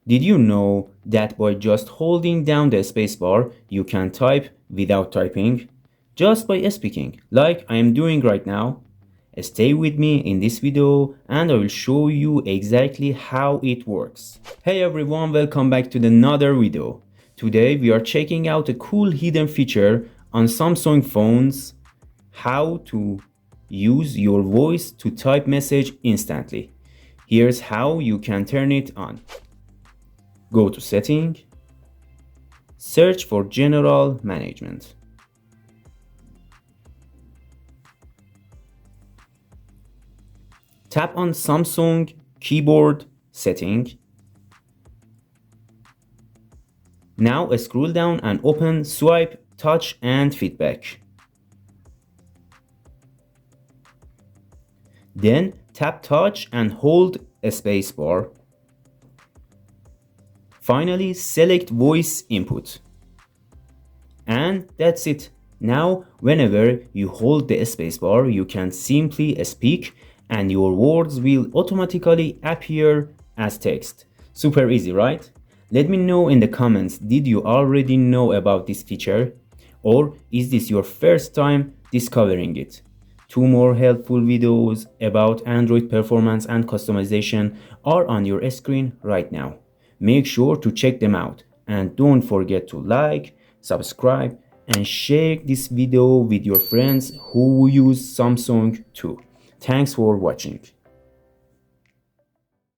Did you know that by just holding down the spacebar, you can type without typing? Just by speaking, like I am doing right now. Stay with me in this video and I will show you exactly how it works. Hey everyone, welcome back to another video. Today we are checking out a cool hidden feature on Samsung phones, how to use your voice to type message instantly. Here's how you can turn it on. Go to Setting, search for General Management. Tap on Samsung Keyboard Setting. Now scroll down and open Swipe, Touch and Feedback. Then tap Touch and hold a spacebar. Finally, select Voice Input. And that's it. Now, whenever you hold the spacebar, you can simply speak and your words will automatically appear as text. Super easy, right? Let me know in the comments, did you already know about this feature? Or is this your first time discovering it? Two more helpful videos about Android performance and customization are on your screen right now. Make sure to check them out and don't forget to like, subscribe and share this video with your friends who use Samsung too. Thanks for watching.